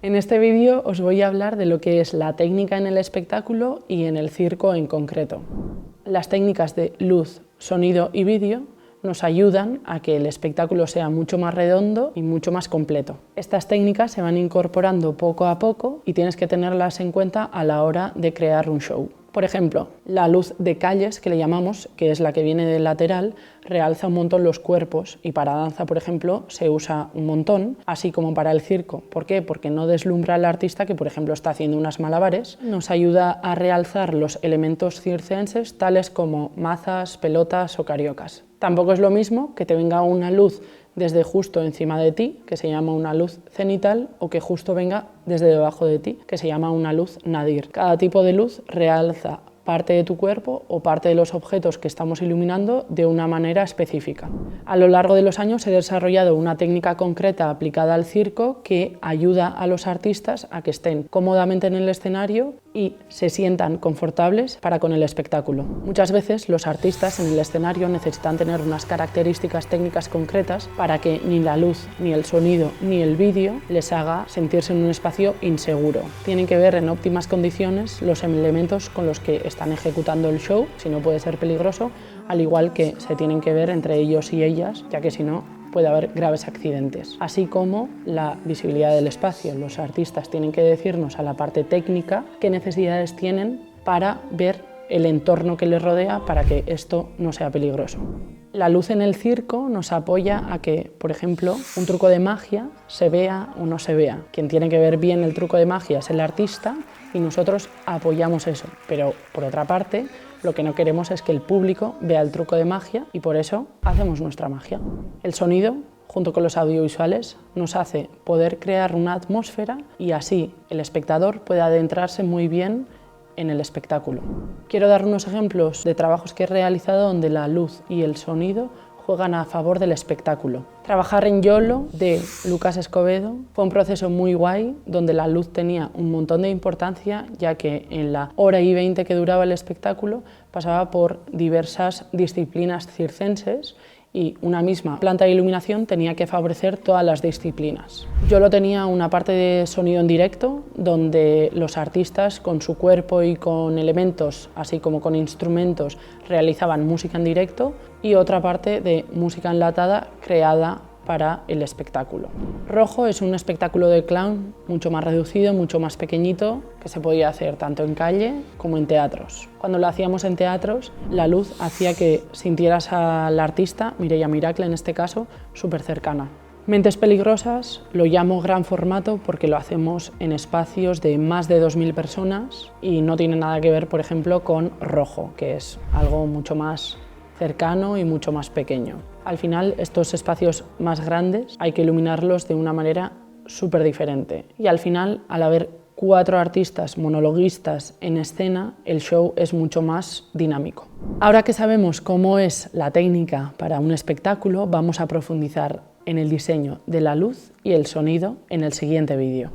En este vídeo os voy a hablar de lo que es la técnica en el espectáculo y en el circo en concreto. Las técnicas de luz, sonido y vídeo nos ayudan a que el espectáculo sea mucho más redondo y mucho más completo. Estas técnicas se van incorporando poco a poco y tienes que tenerlas en cuenta a la hora de crear un show. Por ejemplo, la luz de calles, que le llamamos, que es la que viene del lateral, realza un montón los cuerpos y para danza, por ejemplo, se usa un montón, así como para el circo. ¿Por qué? Porque no deslumbra al artista que, por ejemplo, está haciendo unas malabares. Nos ayuda a realzar los elementos circenses, tales como mazas, pelotas o cariocas. Tampoco es lo mismo que te venga una luz desde justo encima de ti, que se llama una luz cenital, o que justo venga desde debajo de ti, que se llama una luz nadir. Cada tipo de luz realza parte de tu cuerpo o parte de los objetos que estamos iluminando de una manera específica. A lo largo de los años he desarrollado una técnica concreta aplicada al circo que ayuda a los artistas a que estén cómodamente en el escenario y se sientan confortables para con el espectáculo. Muchas veces los artistas en el escenario necesitan tener unas características técnicas concretas para que ni la luz, ni el sonido, ni el vídeo les haga sentirse en un espacio inseguro. Tienen que ver en óptimas condiciones los elementos con los que están ejecutando el show, si no puede ser peligroso, al igual que se tienen que ver entre ellos y ellas, ya que si no puede haber graves accidentes. Así como la visibilidad del espacio. Los artistas tienen que decirnos a la parte técnica qué necesidades tienen para ver el entorno que les rodea para que esto no sea peligroso. La luz en el circo nos apoya a que, por ejemplo, un truco de magia se vea o no se vea. Quien tiene que ver bien el truco de magia es el artista y nosotros apoyamos eso. Pero, por otra parte, lo que no queremos es que el público vea el truco de magia y por eso hacemos nuestra magia. El sonido, junto con los audiovisuales, nos hace poder crear una atmósfera y así el espectador puede adentrarse muy bien en el espectáculo. Quiero dar unos ejemplos de trabajos que he realizado donde la luz y el sonido juegan a favor del espectáculo. Trabajar en YOLO de Lucas Escobedo fue un proceso muy guay donde la luz tenía un montón de importancia, ya que en la hora y 20 que duraba el espectáculo pasaba por diversas disciplinas circenses y una misma planta de iluminación tenía que favorecer todas las disciplinas. YOLO tenía una parte de sonido en directo donde los artistas con su cuerpo y con elementos, así como con instrumentos, realizaban música en directo y otra parte de música enlatada creada para el espectáculo. Rojo es un espectáculo de clown mucho más reducido, mucho más pequeñito, que se podía hacer tanto en calle como en teatros. Cuando lo hacíamos en teatros, la luz hacía que sintieras al artista, Mireia Miracle en este caso, súper cercana. Mentes Peligrosas lo llamo gran formato porque lo hacemos en espacios de más de 2000 personas y no tiene nada que ver, por ejemplo, con Rojo, que es algo mucho más cercano y mucho más pequeño. Al final, estos espacios más grandes hay que iluminarlos de una manera súper diferente. Y al final, al haber 4 artistas monologuistas en escena, el show es mucho más dinámico. Ahora que sabemos cómo es la técnica para un espectáculo, vamos a profundizar en el diseño de la luz y el sonido en el siguiente vídeo.